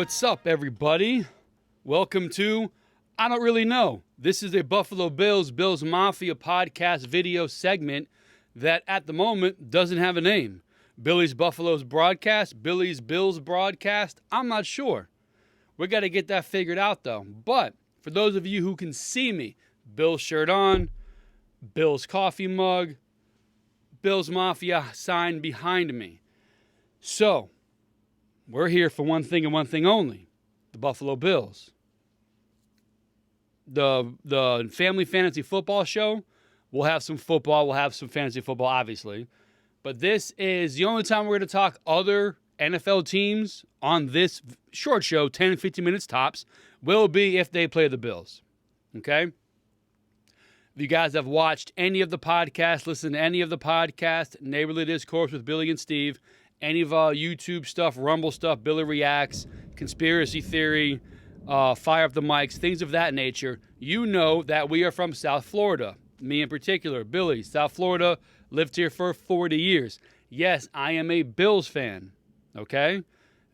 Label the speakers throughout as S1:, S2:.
S1: What's up, everybody? Welcome to I Don't Really Know. This is a Buffalo Bills Mafia podcast video segment that at the moment doesn't have a name. Billy's Buffaloes broadcast, Billy's Bills broadcast, I'm not sure. We got to get that figured out though. But for those of you who can see me, Bills shirt on, Bills coffee mug, Bills Mafia sign behind me. So, we're here for one thing and one thing only, the Buffalo Bills. The Family Fantasy Football Show, we'll have some football, we'll have some fantasy football, obviously. But this is the only time we're going to talk other NFL teams on this short show, 10, 15 minutes tops, will be if they play the Bills. Okay? If you guys have watched any of the podcasts, listened to any of the podcasts, Neighborly Discourse with Billy and Steve, any of YouTube stuff, Rumble stuff, Billy Reacts, Conspiracy Theory, Fire Up the Mics, things of that nature, you know that we are from South Florida. Me in particular, Billy, South Florida, lived here for 40 years. Yes, I am a Bills fan, okay?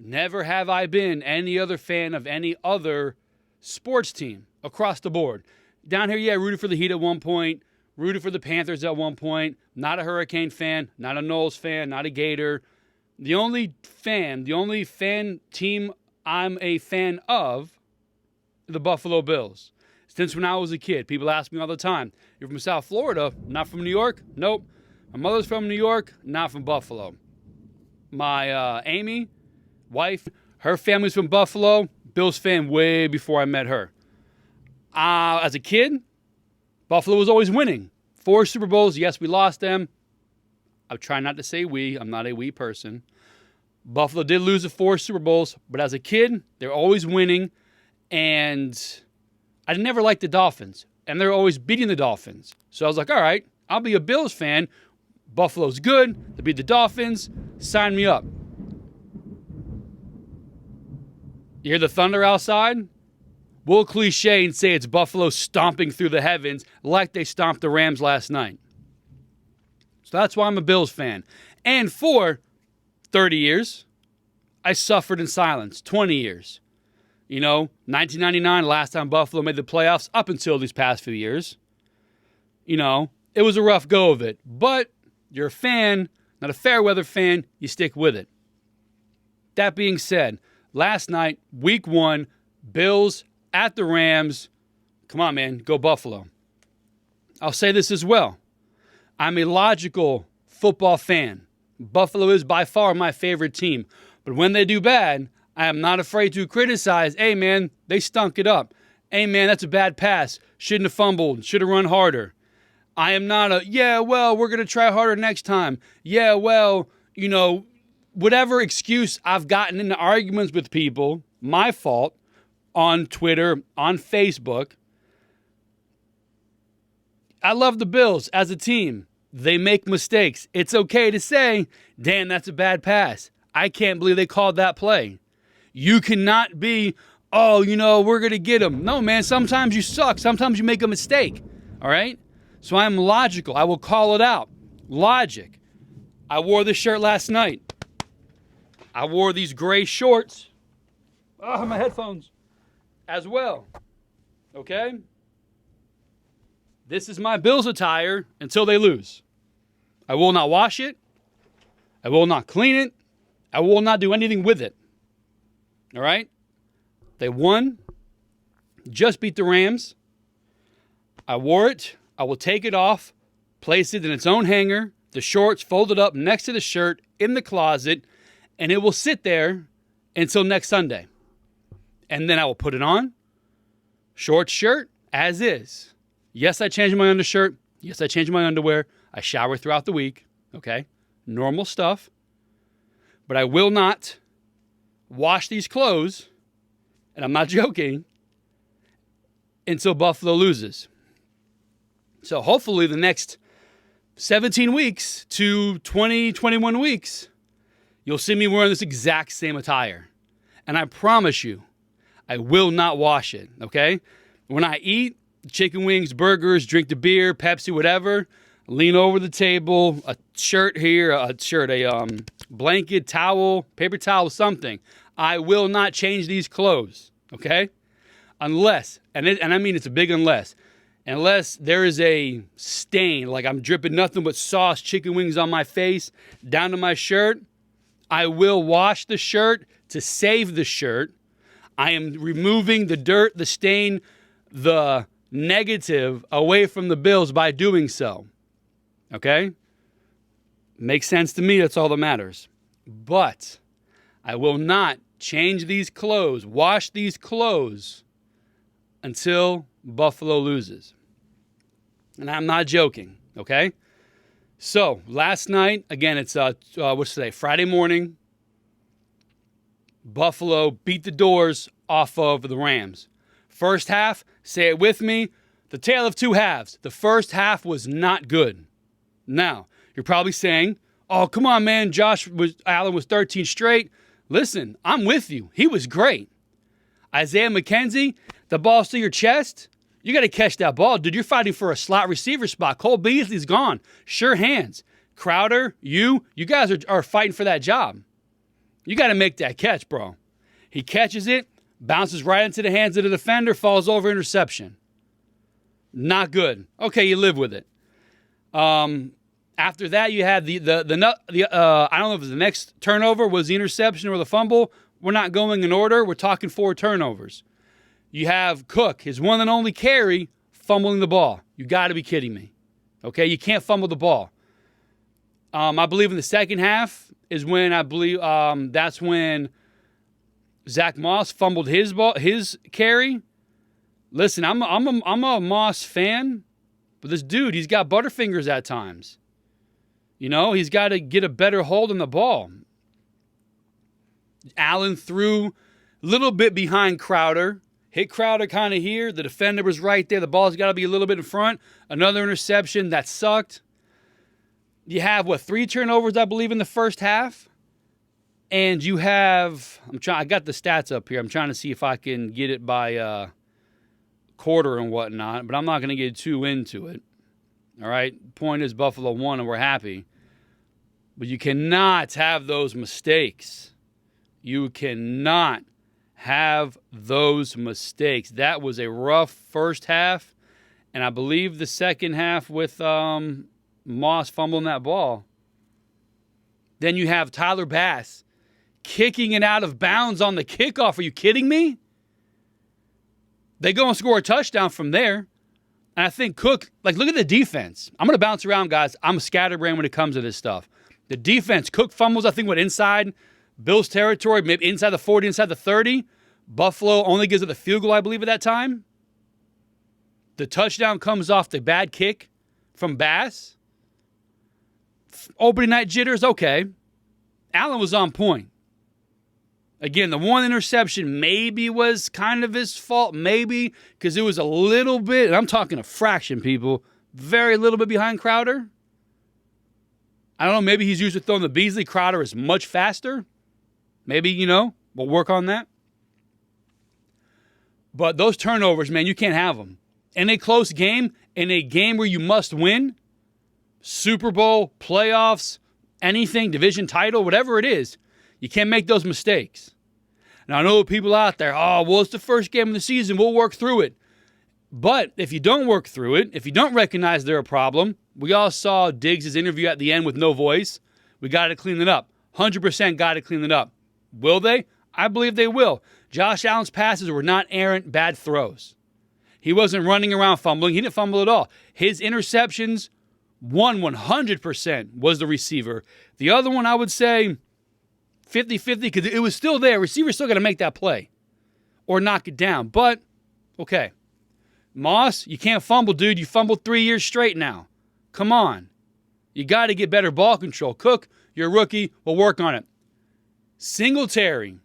S1: Never have I been any other fan of any other sports team across the board. Down here, yeah, rooted for the Heat at one point, rooted for the Panthers at one point, not a Hurricane fan, not a Knowles fan, not a Gator. The only fan team I'm a fan of, the Buffalo Bills. Since when I was a kid, people ask me all the time, you're from South Florida, not from New York? Nope. My mother's from New York, not from Buffalo. My Amy, wife, her family's from Buffalo, Bills fan way before I met her. As a kid, Buffalo was always winning. 4 Super Bowls, yes, we lost them. I try not to say we. I'm not a we person. Buffalo did lose the 4 Super Bowls, but as a kid, they're always winning. And I never liked the Dolphins. And they're always beating the Dolphins. So I was like, all right, I'll be a Bills fan. Buffalo's good. They beat the Dolphins. Sign me up. You hear the thunder outside? We'll cliche and say it's Buffalo stomping through the heavens like they stomped the Rams last night. So that's why I'm a Bills fan. And for 30 years, I suffered in silence. 20 years. 1999, last time Buffalo made the playoffs, up until these past few years. It was a rough go of it. But you're a fan, not a fair weather fan, you stick with it. That being said, last night, week 1, Bills at the Rams. Come on, man, go Buffalo. I'll say this as well. I'm a logical football fan. Buffalo is by far my favorite team. But when they do bad, I am not afraid to criticize. Hey, man, they stunk it up. Hey, man, that's a bad pass. Shouldn't have fumbled. Should have run harder. I am not we're going to try harder next time. Whatever excuse I've gotten into arguments with people, my fault, on Twitter, on Facebook. I love the Bills as a team. They make mistakes. It's okay to say, damn, that's a bad pass. I can't believe they called that play. You cannot be, we're going to get them. No, man, sometimes you suck. Sometimes you make a mistake. All right? So I'm logical. I will call it out. Logic. I wore this shirt last night. I wore these gray shorts. My headphones. As well. Okay? This is my Bills attire until they lose. I will not wash it. I will not clean it. I will not do anything with it. All right? They won. Just beat the Rams. I wore it. I will take it off, place it in its own hanger, the shorts folded up next to the shirt in the closet, and it will sit there until next Sunday. And then I will put it on. Short shirt, as is. Yes, I change my undershirt. Yes, I change my underwear. I shower throughout the week. Okay? Normal stuff. But I will not wash these clothes, and I'm not joking, until Buffalo loses. So hopefully the next 17 weeks to 20, 21 weeks, you'll see me wearing this exact same attire. And I promise you, I will not wash it, okay? When I eat chicken wings, burgers, drink the beer, Pepsi, whatever, lean over the table, a shirt here, a blanket, towel, paper towel, something. I will not change these clothes, okay? Unless, and I mean it's a big unless there is a stain, like I'm dripping nothing but sauce, chicken wings on my face, down to my shirt, I will wash the shirt to save the shirt. I am removing the dirt, the stain, the negative away from the Bills by doing so. Okay? Makes sense to me. That's all that matters. But I will not change these clothes, wash these clothes until Buffalo loses. And I'm not joking. Okay? So last night, again, it's what's today? Friday morning. Buffalo beat the doors off of the Rams. First half, say it with me, the tale of two halves. The first half was not good. Now, you're probably saying, oh, come on, man, Allen was 13 straight. Listen, I'm with you. He was great. Isaiah McKenzie, the ball's to your chest. You got to catch that ball. Dude, you're fighting for a slot receiver spot. Cole Beasley's gone. Sure hands. Crowder, you guys are fighting for that job. You got to make that catch, bro. He catches it, bounces right into the hands of the defender, falls over, interception. Not good. Okay, you live with it. After that, you had the I don't know if it was the next turnover was the interception or the fumble. We're not going in order. We're talking 4 turnovers. You have Cook, his one and only carry, fumbling the ball. You got to be kidding me. Okay, you can't fumble the ball. I believe in the second half is when that's when Zach Moss fumbled his carry. Listen, I'm a Moss fan, but this dude, he's got butterfingers at times. You know, he's got to get a better hold on the ball. Allen threw a little bit behind Crowder. Hit Crowder kind of here. The defender was right there. The ball's got to be a little bit in front. Another interception that sucked. You have, 3 turnovers, I believe, in the first half. And you have, I got the stats up here. I'm trying to see if I can get it by quarter and whatnot, but I'm not going to get too into it. All right? Point is, Buffalo won and we're happy. But you cannot have those mistakes. You cannot have those mistakes. That was a rough first half, and I believe the second half with Moss fumbling that ball. Then you have Tyler Bass kicking it out of bounds on the kickoff. Are you kidding me? They go and score a touchdown from there. And I think Cook, look at the defense. I'm going to bounce around, guys. I'm a scatterbrain when it comes to this stuff. The defense, Cook fumbles, I think, inside Bills territory, maybe inside the 40, inside the 30. Buffalo only gives it the field goal, I believe, at that time. The touchdown comes off the bad kick from Bass. Opening night jitters, okay. Allen was on point. Again, the one interception maybe was kind of his fault, maybe, because it was a little bit, and I'm talking a fraction, people, very little bit behind Crowder. I don't know, maybe he's used to throwing the Beasley. Crowder is much faster. Maybe, we'll work on that. But those turnovers, man, you can't have them. In a close game, in a game where you must win, Super Bowl, playoffs, anything, division title, whatever it is, you can't make those mistakes. Now, I know people out there, it's the first game of the season, we'll work through it. But if you don't work through it, if you don't recognize they're a problem, we all saw Diggs' interview at the end with no voice. We got to clean it up. 100% got to clean it up. Will they? I believe they will. Josh Allen's passes were not errant, bad throws. He wasn't running around fumbling. He didn't fumble at all. His interceptions, 100% was the receiver. The other one, I would say 50-50 because it was still there. Receiver's still got to make that play or knock it down. But, okay. Moss, you can't fumble, dude. You fumbled 3 years straight now. Come on. You got to get better ball control. Cook, you're a rookie. We'll work on it. Singletary.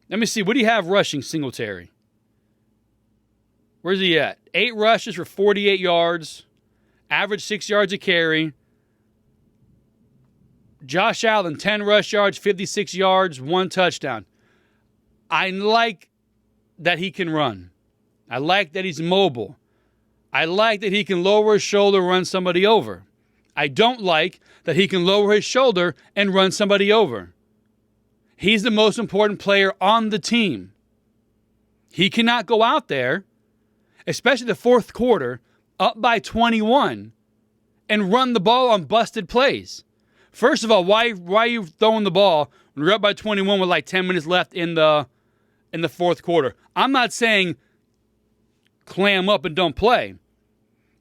S1: Let me see. What do you have rushing Singletary? Where's he at? 8 rushes for 48 yards. Average 6 yards a carry. Josh Allen, 10 rush yards, 56 yards, 1 touchdown. I like that he can run. I like that he's mobile. I like that he can lower his shoulder, run somebody over. I don't like that he can lower his shoulder and run somebody over. He's the most important player on the team. He cannot go out there, especially the fourth quarter, up by 21 and run the ball on busted plays. First of all, why are you throwing the ball when you're up by 21 with like 10 minutes left in the fourth quarter? I'm not saying clam up and don't play,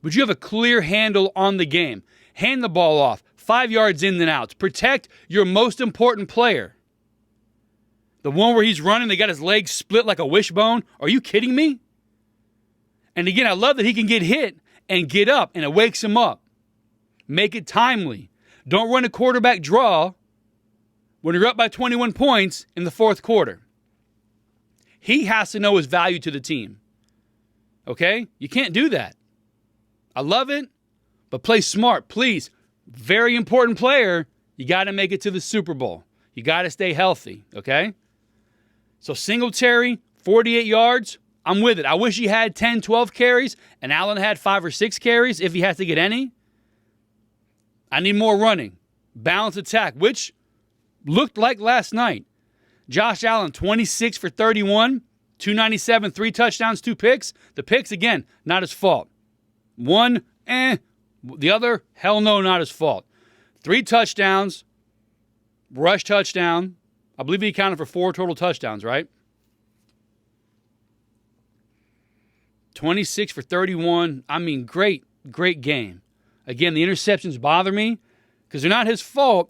S1: but you have a clear handle on the game. Hand the ball off, 5 yards in and out. Protect your most important player. The one where he's running, they got his legs split like a wishbone. Are you kidding me? And again, I love that he can get hit and get up, and it wakes him up. Make it timely. Don't run a quarterback draw when you're up by 21 points in the fourth quarter. He has to know his value to the team. Okay? You can't do that. I love it, but play smart, please. Very important player. You got to make it to the Super Bowl. You got to stay healthy, okay? So Singletary, 48 yards, I'm with it. I wish he had 10, 12 carries, and Allen had 5 or 6 carries if he has to get any. I need more running. Balanced attack, which looked like last night. Josh Allen, 26 for 31, 297, 3 touchdowns, 2 picks. The picks, again, not his fault. One, The other, hell no, not his fault. 3 touchdowns, rush touchdown. I believe he accounted for 4 total touchdowns, right? 26 for 31. I mean, great game. Again, the interceptions bother me because they're not his fault,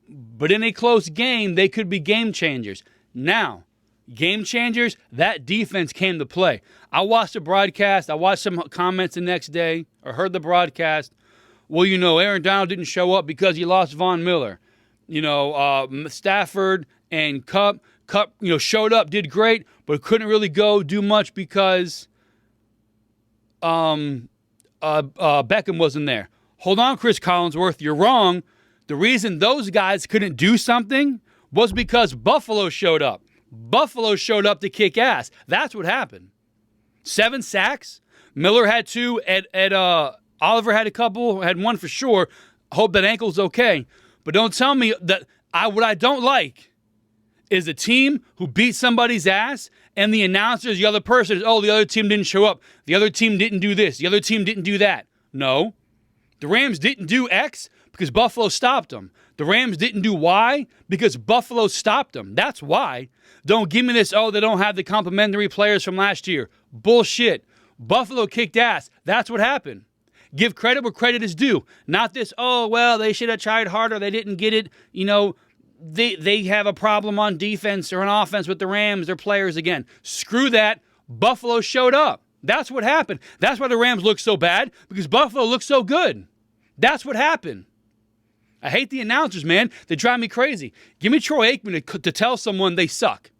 S1: but in a close game, they could be game changers. Now, game changers, that defense came to play. I watched the broadcast. I watched some comments the next day or heard the broadcast. Well, Aaron Donald didn't show up because he lost Von Miller. Stafford and Kupp, showed up, did great, but couldn't really do much because Beckham wasn't there. Hold on, Chris Collinsworth, you're wrong. The reason those guys couldn't do something was because Buffalo showed up. Buffalo showed up to kick ass. That's what happened. 7 sacks. Miller had 2. Oliver had a couple, had 1 for sure. Hope that ankle's okay. But don't tell me that what I don't like is a team who beat somebody's ass and the announcers, the other person is, the other team didn't show up. The other team didn't do this. The other team didn't do that. No. The Rams didn't do X because Buffalo stopped them. The Rams didn't do Y because Buffalo stopped them. That's why. Don't give me this, they don't have the complimentary players from last year. Bullshit. Buffalo kicked ass. That's what happened. Give credit where credit is due. Not this, they should have tried harder. They didn't get it. They have a problem on defense or on offense with the Rams, their players again. Screw that. Buffalo showed up. That's what happened. That's why the Rams look so bad, because Buffalo looks so good. That's what happened. I hate the announcers, man. They drive me crazy. Give me Troy Aikman to tell someone they suck.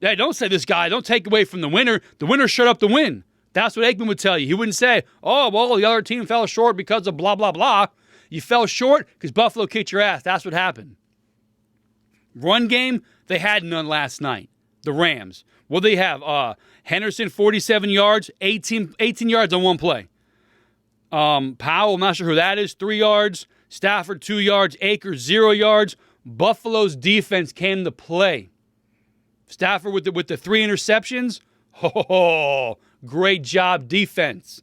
S1: Hey, don't say this guy. Don't take away from the winner. The winner showed up to win. That's what Aikman would tell you. He wouldn't say, the other team fell short because of blah, blah, blah. You fell short because Buffalo kicked your ass. That's what happened. Run game, they had none last night. The Rams. What do they have? Henderson, 47 yards, 18 yards on 1 play. Powell, I'm not sure who that is, 3 yards. Stafford, 2 yards. Akers, 0 yards. Buffalo's defense came to play. Stafford with the 3 interceptions. Great job, defense.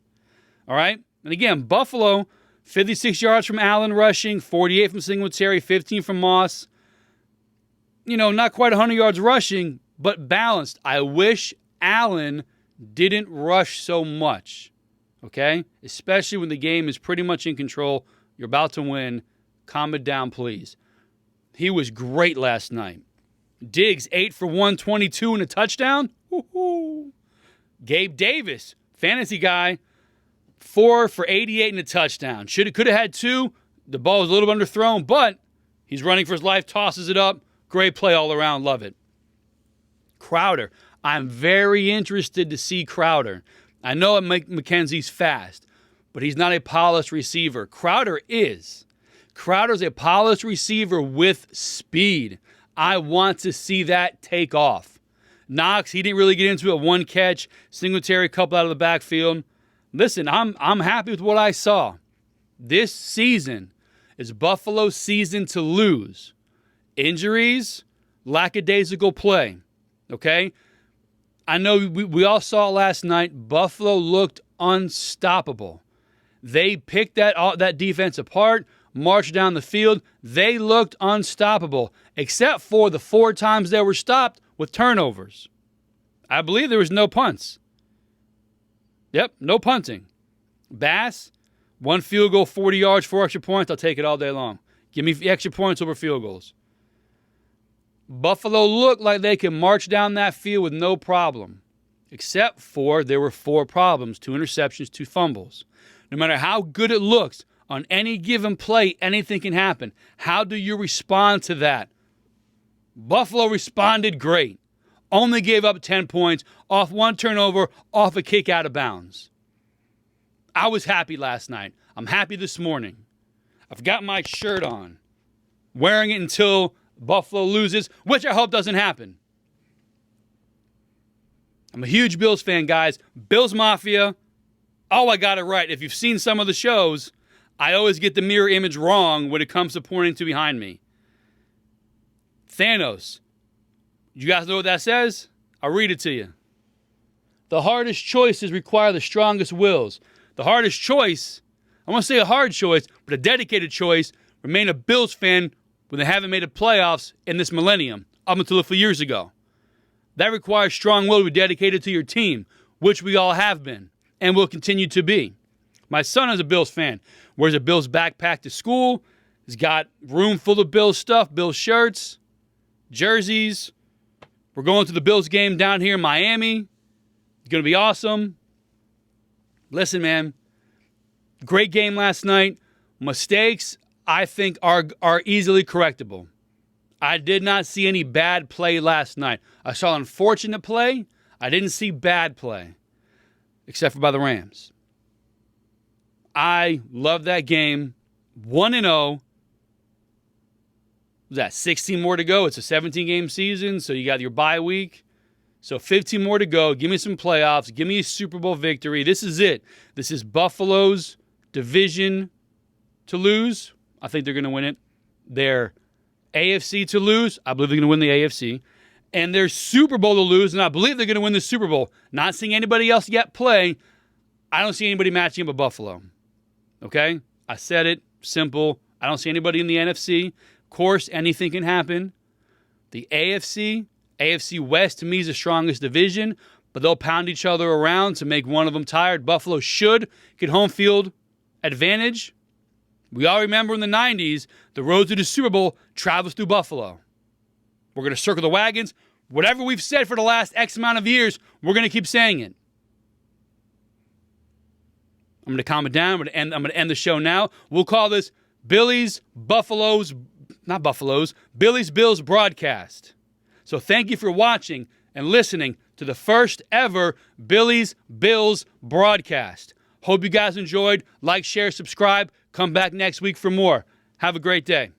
S1: All right? And again, Buffalo, 56 yards from Allen rushing, 48 from Singletary, 15 from Moss. Not quite 100 yards rushing, but balanced. I wish Allen didn't rush so much, okay? Especially when the game is pretty much in control. You're about to win. Calm it down, please. He was great last night. Diggs, 8 for 122 and a touchdown. Woo-hoo. Gabe Davis, fantasy guy, 4 for 88 and a touchdown. Could have had 2. The ball was a little bit underthrown, but he's running for his life, tosses it up. Great play all around. Love it. Crowder. I'm very interested to see Crowder. I know McKenzie's fast, but he's not a polished receiver. Crowder is. Crowder's a polished receiver with speed. I want to see that take off. Knox, he didn't really get into it. 1 catch. Singletary, couple out of the backfield. Listen, I'm happy with what I saw. This season is Buffalo's season to lose. Injuries, lackadaisical play, okay? I know we all saw last night, Buffalo looked unstoppable. They picked that defense apart, marched down the field. They looked unstoppable, except for the 4 times they were stopped with turnovers. I believe there was no punts. Yep, no punting. Bass, 1 field goal, 40 yards, 4 extra points. I'll take it all day long. Give me extra points over field goals. Buffalo looked like they could march down that field with no problem, except for there were 4 problems, 2 interceptions, 2 fumbles. No matter how good it looks, on any given play, anything can happen. How do you respond to that? Buffalo responded great. Only gave up 10 points off 1 turnover, off a kick out of bounds. I was happy last night. I'm happy this morning. I've got my shirt on, wearing it until Buffalo loses, which I hope doesn't happen. I'm a huge Bills fan, guys. Bills Mafia. Oh, I got it right. If you've seen some of the shows, I always get the mirror image wrong when it comes to pointing to behind me. Thanos. You guys know what that says? I'll read it to you. The hardest choices require the strongest wills. The hardest choice, I want to say a hard choice, but a dedicated choice, remain a Bills fan when they haven't made the playoffs in this millennium, up until a few years ago. That requires strong will to be dedicated to your team, which we all have been and will continue to be. My son is a Bills fan. Wears a Bills backpack to school. He's got room full of Bills stuff, Bills shirts, jerseys. We're going to the Bills game down here in Miami. It's going to be awesome. Listen, man, great game last night. Mistakes, I think, are easily correctable. I did not see any bad play last night. I saw unfortunate play. I didn't see bad play, except for by the Rams. I love that game. 1-0. Was that 16 more to go? It's a 17-game season, so you got your bye week. So 15 more to go. Give me some playoffs. Give me a Super Bowl victory. This is it. This is Buffalo's division to lose. I think they're going to win it. Their AFC to lose. I believe they're going to win the AFC. And their Super Bowl to lose, and I believe they're going to win the Super Bowl. Not seeing anybody else yet play. I don't see anybody matching up with Buffalo. Okay? I said it. Simple. I don't see anybody in the NFC. Of course, anything can happen. The AFC West, to me, is the strongest division, but they'll pound each other around to make one of them tired. Buffalo should get home field advantage. We all remember in the 90s, the road to the Super Bowl travels through Buffalo. We're going to circle the wagons. Whatever we've said for the last X amount of years, we're going to keep saying it. I'm going to calm it down. I'm going to end the show now. We'll call this Billy's Bills broadcast. So thank you for watching and listening to the first ever Billy's Bills broadcast. Hope you guys enjoyed. Like, share, subscribe. Come back next week for more. Have a great day.